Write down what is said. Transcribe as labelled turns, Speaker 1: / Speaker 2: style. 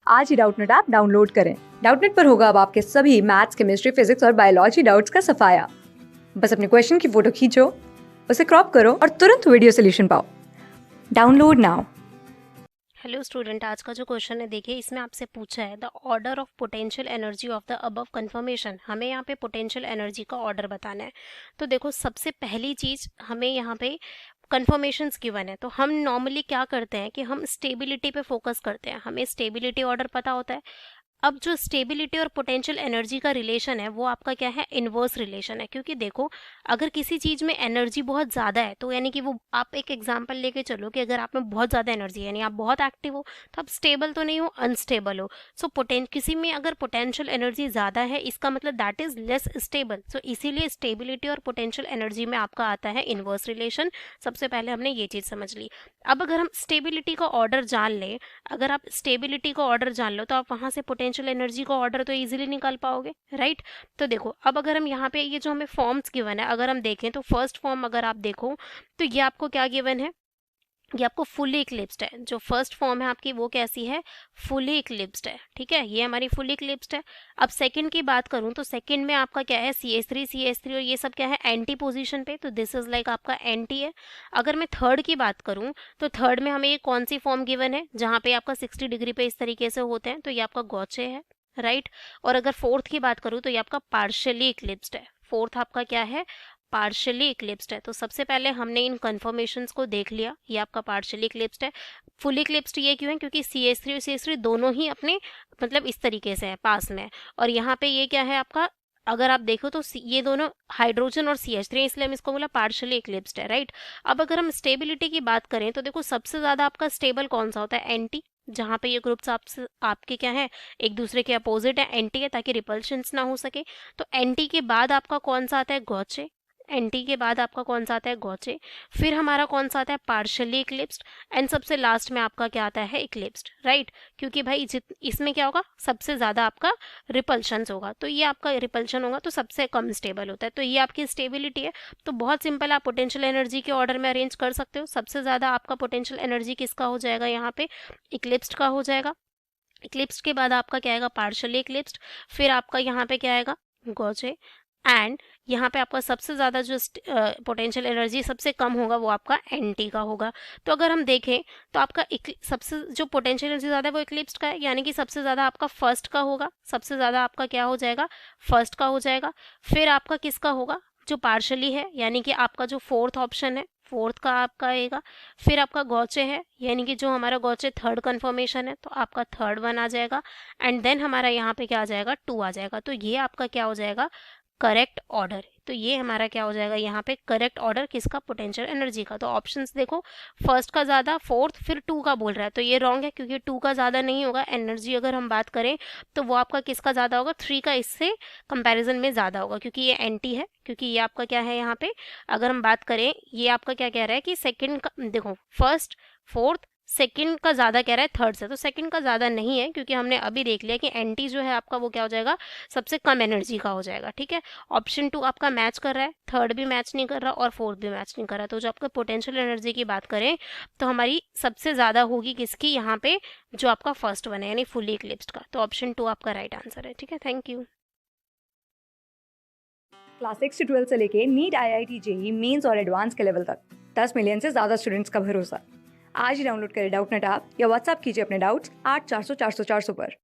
Speaker 1: आज ही Doubtnut app download करें। Doubtnut पर होगा अब आपके सभी मैथ्स, केमिस्ट्री, फिजिक्स और बायोलॉजी डाउट्स का सफाया। बस अपने क्वेश्चन की फोटो खींचो, उसे क्रॉप करो और तुरंत वीडियो सोल्यूशन पाओ। Download now.
Speaker 2: हेलो स्टूडेंट, आज का जो क्वेश्चन है देखिए, इसमें आपसे पूछा है the order of potential energy of the above conformation. हमें यहाँ पे पोटेंशियल एनर्जी का ऑर्डर बताना है। तो देखो, सबसे पहली चीज हमें यहाँ पे कन्फर्मेशंस गिवन है, तो हम नॉर्मली क्या करते हैं कि हम स्टेबिलिटी पे फोकस करते हैं। हमें स्टेबिलिटी ऑर्डर पता होता है। अब जो स्टेबिलिटी और पोटेंशियल एनर्जी का रिलेशन है वो आपका क्या है, इनवर्स रिलेशन है। क्योंकि देखो, अगर किसी चीज में एनर्जी बहुत ज्यादा है तो यानी कि वो, आप एक एग्जांपल लेके चलो कि अगर आप में बहुत ज्यादा एनर्जी है, यानी आप बहुत एक्टिव हो, तो आप स्टेबल तो नहीं हो, अनस्टेबल हो। सो किसी में अगर पोटेंशियल एनर्जी ज्यादा है, इसका मतलब दैट इज लेस स्टेबल। सो इसीलिए स्टेबिलिटी और पोटेंशियल एनर्जी में आपका आता है इनवर्स रिलेशन। सबसे पहले हमने ये चीज समझ ली। अब अगर हम स्टेबिलिटी का ऑर्डर जान ले, अगर आप स्टेबिलिटी का ऑर्डर जान लो तो आप वहां से पोटेंशियल एनर्जी का ऑर्डर तो इजीली निकाल पाओगे, राइट। तो देखो, अब अगर हम यहाँ पे ये जो हमें फॉर्म्स गिवन है, अगर हम देखें तो फर्स्ट फॉर्म अगर आप देखो तो ये आपको क्या गिवन है, ये आपको फुली इक्लिप्स्ड है। जो फर्स्ट फॉर्म है आपकी वो कैसी है, फुली इक्लिप्स्ड है, ठीक है, ये हमारी फुली इक्लिप्स्ड है। अब सेकंड की बात करूं तो सेकंड में आपका क्या है, CH3 और ये सब क्या है, एंटी पोजीशन पे, तो दिस इज लाइक आपका एंटी है। अगर मैं थर्ड की बात करूं तो थर्ड में हमें ये कौन सी फॉर्म गिवन है जहां पे आपका 60 डिग्री पे इस तरीके से होते हैं, तो ये आपका गॉचे है, राइट। और अगर फोर्थ की बात करूं तो ये आपका पार्शियली इक्लिप्स्ड है। फोर्थ आपका क्या है, पार्शियली इक्लिप्स्ड है। तो सबसे पहले हमने इन कन्फर्मेशंस को देख लिया, ये आपका पार्शियली इक्लिप्स्ड है। फुली इक्लिप्स्ड ये क्यों है, क्योंकि CH3 और CH3 दोनों ही अपने मतलब इस तरीके से है, पास में है। और यहाँ पे ये क्या है आपका, अगर आप देखो तो ये दोनों हाइड्रोजन और CH3, इसलिए हम इसको बोला पार्शियली इक्लिप्स्ड है, राइट। अब अगर हम स्टेबिलिटी की बात करें तो देखो, सबसे ज्यादा आपका स्टेबल कौन सा होता है, एंटी। जहां पे ये ग्रुप्स आपसे आपके क्या है, एक दूसरे के अपोजिट है, एंटी है, ताकि रिपल्शंस ना हो सके। तो एंटी के बाद आपका कौन सा आता है, गॉचे। एंटी के बाद आपका कौन सा आता है, गॉचे। फिर हमारा कौन सा आता है, पार्शियली इक्लिप्स्ड। एंड सबसे लास्ट में आपका क्या आता है, इक्लिप्स्ड, राइट। क्योंकि भाई इसमें क्या होगा, सबसे ज्यादा आपका रिपल्शन होगा, तो ये आपका रिपल्शन होगा तो सबसे कम स्टेबल होता है। तो ये आपकी स्टेबिलिटी है। तो बहुत सिंपल, आप पोटेंशियल एनर्जी के ऑर्डर में अरेंज कर सकते हो। सबसे ज्यादा आपका पोटेंशियल एनर्जी किसका हो जाएगा, यहाँ पे इक्लिप्स्ड का हो जाएगा। इक्लिप्स्ड के बाद आपका क्या आएगा, पार्शियली इक्लिप्स्ड। फिर आपका यहाँ पे क्या आएगा, गॉचे। एंड यहाँ पे आपका सबसे ज्यादा जो पोटेंशियल एनर्जी सबसे कम होगा वो आपका एंटी का होगा। तो अगर हम देखें तो आपका सबसे जो पोटेंशियल एनर्जी ज्यादा है वो इक्लिप्स्ड का है, यानी कि सबसे ज्यादा आपका फर्स्ट का होगा। सबसे ज्यादा आपका क्या हो जाएगा, फर्स्ट का हो जाएगा। फिर आपका किसका होगा, जो पार्शली है, यानी कि आपका जो फोर्थ ऑप्शन है, फोर्थ का आपका आएगा। फिर आपका गॉचे है, यानी कि जो हमारा गॉचे थर्ड कन्फर्मेशन है, तो आपका थर्ड वन आ जाएगा। एंड देन हमारा यहाँ पे क्या आ जाएगा, टू आ जाएगा। तो ये आपका क्या हो जाएगा, करेक्ट ऑर्डर। तो ये हमारा क्या हो जाएगा, यहाँ पे करेक्ट ऑर्डर किसका, पोटेंशियल एनर्जी का। तो ऑप्शंस देखो, फर्स्ट का ज्यादा, फोर्थ, फिर टू का बोल रहा है, तो ये रॉन्ग है, क्योंकि टू का ज्यादा नहीं होगा। एनर्जी अगर हम बात करें तो वो आपका किसका ज्यादा होगा, थ्री का इससे कंपैरिजन में ज्यादा होगा, क्योंकि ये एंटी है। क्योंकि ये आपका क्या है, यहाँ पे अगर हम बात करें, ये आपका क्या कह रहा है कि सेकंड का, देखो फर्स्ट, फोर्थ, सेकंड का ज्यादा कह रहा है थर्ड से, तो सेकंड का ज्यादा नहीं है, क्योंकि हमने अभी देख लिया कि एंटी जो है आपका वो क्या हो जाएगा, सबसे कम एनर्जी का हो जाएगा, ठीक है। ऑप्शन टू आपका मैच कर रहा है, थर्ड भी मैच नहीं कर रहा और फोर्थ भी मैच नहीं कर रहा। तो जो आपका पोटेंशियल एनर्जी की बात करें तो हमारी सबसे ज्यादा होगी किसकी, यहाँ पे जो आपका फर्स्ट वन है, यानी फुली इक्लिप्स्ड का। तो ऑप्शन टू आपका राइट आंसर है, ठीक है। Thank you.
Speaker 1: क्लास 6 से 12 से लेके नीट, IIT, JEE मेंस और एडवांस के लेवल तक 10 मिलियन से ज्यादा स्टूडेंट्स का भरोसा। आज ही डाउनलोड करें डाउटनेट ऐप या व्हाट्सएप कीजिए अपने डाउट्स 8400 400 400 पर।